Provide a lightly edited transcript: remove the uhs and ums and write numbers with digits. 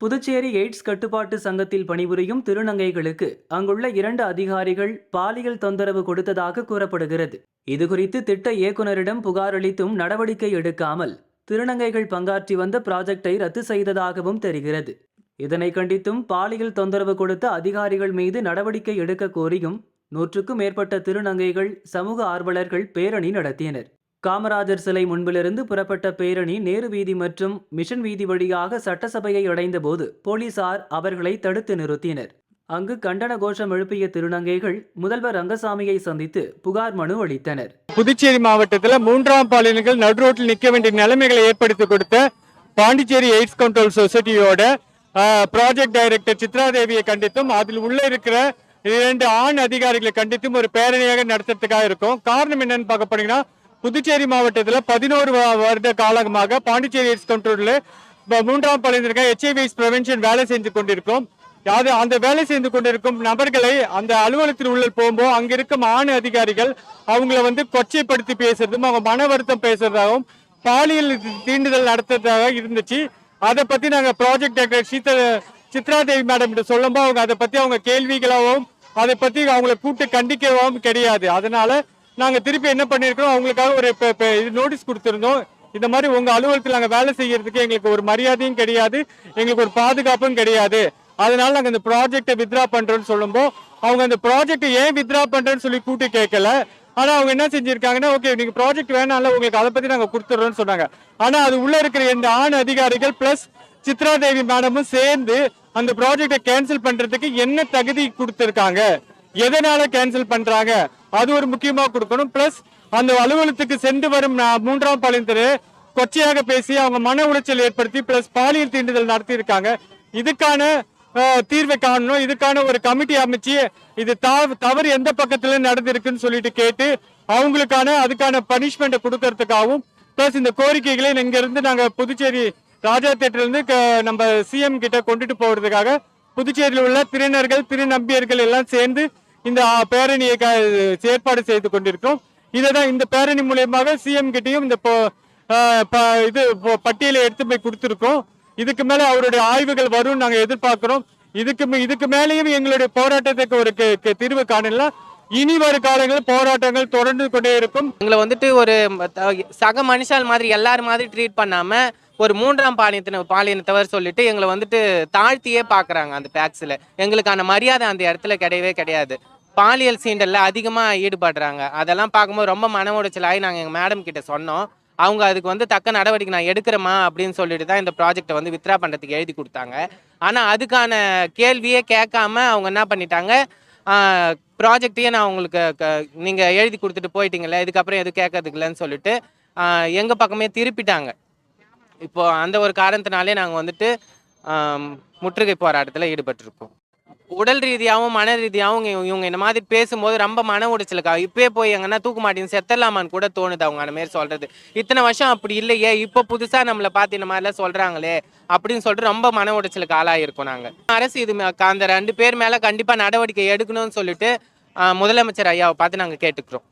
Puducherry AIDS கட்டுப்பாட்டு சங்கத்தில் பணிபுரியும் திருநங்கைகளுக்கு அங்குள்ள 2 அதிகாரிகள் பாலியல் தொந்தரவு கொடுத்ததாக கூறப்படுகிறது. இதுகுறித்து திட்ட இயக்குனரிடம் புகார் அளித்தும் நடவடிக்கை எடுக்காமல் திருநங்கைகள் பங்காற்றி வந்த ப்ராஜெக்டை ரத்து செய்ததாகவும் தெரிகிறது. இதனை கண்டித்தும் பாலியல் தொந்தரவு கொடுத்த அதிகாரிகள் மீது நடவடிக்கை எடுக்க கோரியும் 100க்கும் மேற்பட்ட திருநங்கைகள் சமூக ஆர்வலர்கள் பேரணி நடத்தினர். காமராஜர் சிலை முன்பிலிருந்து புறப்பட்ட பேரணி நேரு வீதி மற்றும் மிஷன் வீதி வழியாக சட்டசபையை அடைந்தபோது போலீசார் அவர்களை தடுத்து நிறுத்தினர். அங்கு கண்டன கோஷம் எழுப்பிய திருநங்கைகள் முதல்வர் ரங்கசாமியை சந்தித்து புகார் மனு அளித்தனர். புதுச்சேரி மாவட்டத்தில் 3ஆம் பாலினர்கள் நடுரோட்டில் நிற்க வேண்டிய நிலைமைகளை ஏற்படுத்தி கொடுத்த பாண்டிச்சேரி எய்ட்ஸ் கண்ட்ரோல் சொசைட்டியோட ப்ராஜெக்ட் டைரக்டர் சித்ராதேவியை கண்டித்தும் அதில் உள்ள இருக்கிற 2 ஆண் அதிகாரிகளை கண்டித்தும் ஒரு பேரணியாக நடத்துறதுக்காக இருக்கும். காரணம் என்னன்னு பார்க்க போனீங்கன்னா, புதுச்சேரி மாவட்டத்தில் 11 வருட காலமாக பாண்டிச்சேரி எய்ட்ஸ் கண்ட்ரோலில் 3ஆம் பாலினர்கள் HIV பிரிவென்ஷன் வேலை செஞ்சு கொண்டிருக்கும். அந்த வேலை செய்து கொண்டிருக்கும் நபர்களை அந்த அலுவலகத்தில் உள்ள போகும்போது அங்க இருக்கும் ஆண் அதிகாரிகள் அவங்கள கொச்சைப்படுத்தி பேசுறதும் அவங்க மன வருத்தம் பேசுறதாகவும் பாலியல் தீண்டுதல் நடத்துறதாக இருந்துச்சு. அதை பத்தி நாங்க ப்ராஜெக்ட் டைரக்டர் சித்ராதேவி மேடம் கிட்ட சொல்லும்போது அவங்க அதை பத்தி அவங்க கேள்விகளாகவும் அதை பத்தி அவங்களை கூட்டு கண்டிக்கவும் கிடையாது. அதனால நாங்க திருப்பி என்ன பண்ணிருக்கோம், அவங்களுக்காக ஒரு நோட்டீஸ் கொடுத்திருந்தோம். இந்த மாதிரி உங்க அலுவலகத்தில் நாங்க வேலை செய்யறதுக்கு எங்களுக்கு ஒரு மரியாதையும் கிடையாது, எங்களுக்கு ஒரு பாதுகாப்பும் கிடையாது. அதனால நாங்க இந்த ப்ராஜெக்டை வித்ரா பண்றோம்னு சொல்லும்போது அவங்க அந்த ப்ராஜெக்ட் ஏன் வித்ரா பண்றேன்னு சொல்லி கூட்டி கேட்கல. ஆனா அவங்க என்ன செஞ்சிருக்காங்கன்னா, ஓகே நீங்க ப்ராஜெக்ட் வேணாம்ல, உங்களுக்கு அதை பத்தி நாங்க கொடுத்துறோம்னு சொன்னாங்க. ஆனா அது உள்ள இருக்கிற இந்த ஆண் அதிகாரிகள் பிளஸ் சித்ராதேவி மேடமும் சேர்ந்து அந்த ப்ராஜெக்டை கேன்சல் பண்றதுக்கு என்ன தகுதி கொடுத்திருக்காங்க, எதனால கேன்சல் பண்றாங்க, அது ஒரு முக்கியமா கொடுக்கணும். பிளஸ் அந்த அலுவலகத்துக்கு சென்று வரும் 3ஆம் பாலினத்தரை கொச்சையாக பேசி அவங்க மன உளைச்சல் ஏற்படுத்தி பிளஸ் பாலியல் தீண்டுதல் நடத்தி இருக்காங்க. இதுக்கான தீர்வை காணணும். இதுக்கான ஒரு கமிட்டி அமைச்சு இது தவறு எந்த பக்கத்துல நடந்திருக்குன்னு சொல்லிட்டு கேட்டு அவங்களுக்கான அதுக்கான பனிஷ்மெண்ட் கொடுக்கறதுக்காகவும் பிளஸ் இந்த கோரிக்கைகளை இங்க இருந்து நாங்க புதுச்சேரி ராஜா தேட்டர்ல இருந்து நம்ம சிஎம் கிட்ட கொண்டுட்டு போறதுக்காக புதுச்சேரியில் உள்ள திருநர்கள் திருநம்பியர்கள் எல்லாம் சேர்ந்து இந்த பேரணியை ஏற்பாடு செய்து கொண்டிருக்கோம். இதைதான் இந்த பேரணி மூலியமாக சிஎம் கிட்டையும் இந்த இது பட்டியலை எடுத்து போய் கொடுத்திருக்கோம். இதுக்கு மேல அவருடைய ஆய்வுகள் வரும் நாங்க எதிர்பார்க்கிறோம். இதுக்கு மேலேயும் எங்களுடைய போராட்டத்துக்கு ஒரு தீர்வு காணல. இனி வரும் காலங்களில் போராட்டங்கள் தொடர்ந்து கொண்டே இருக்கும். எங்களை ஒரு சக மனுஷால் மாதிரி எல்லாரும் மாதிரி ட்ரீட் பண்ணாம ஒரு 3ஆம் பாலினத்தவர் சொல்லிட்டு எங்களை தாழ்த்தியே பாக்குறாங்க. அந்த பேக்ஸ்ல எங்களுக்கான மரியாதை அந்த இடத்துல கிடையவே கிடையாது. பாலியல் சீண்டல்ல அதிகமா ஈடுபடுறாங்க. அதெல்லாம் பார்க்கும்போது ரொம்ப மன உடைச்சலாகி நாங்க எங்க மேடம் கிட்ட சொன்னோம். அவங்க அதுக்கு தக்க நடவடிக்கை நான் எடுக்கிறேமா அப்படின்னு சொல்லிட்டு தான் இந்த ப்ராஜெக்டை வித்ரா பண்ணுறதுக்கு எழுதி கொடுத்தாங்க. ஆனால் அதுக்கான கேள்வியே கேட்காம அவங்க என்ன பண்ணிட்டாங்க, ப்ராஜெக்டையே நான் உங்களுக்கு நீங்கள் எழுதி கொடுத்துட்டு போயிட்டீங்களே, இதுக்கப்புறம் எதுவும் கேட்கறதுக்கு இல்லைன்னு சொல்லிட்டு எங்கள் பக்கமே திருப்பிட்டாங்க. இப்போ அந்த ஒரு காரணத்தினாலே நாங்கள் முற்றுகை போராட்டத்தில் ஈடுபட்டிருக்கோம். உடல் ரீதியாகவும் மன ரீதியாகவும் இவங்க இந்த மாதிரி பேசும்போது ரொம்ப மன உடைச்சலுக்கா இப்பயே போய் எங்கன்னா தூக்க மாட்டேன்னு செத்தலாமான்னு கூட தோணுது அவங்க அந்த மாதிரி சொல்றது. இத்தனை வருஷம் அப்படி இல்லையே, இப்போ புதுசா நம்மளை பார்த்து இந்த மாதிரிலாம் சொல்றாங்களே அப்படின்னு சொல்லிட்டு ரொம்ப மன உடைச்சலுக்கு ஆளாயிருக்கோம். நாங்க அரசு இது அந்த 2 பேர் மேல கண்டிப்பா நடவடிக்கை எடுக்கணும்னு சொல்லிட்டு முதலமைச்சர் ஐயாவை பார்த்து நாங்க கேட்டுக்கிறோம்.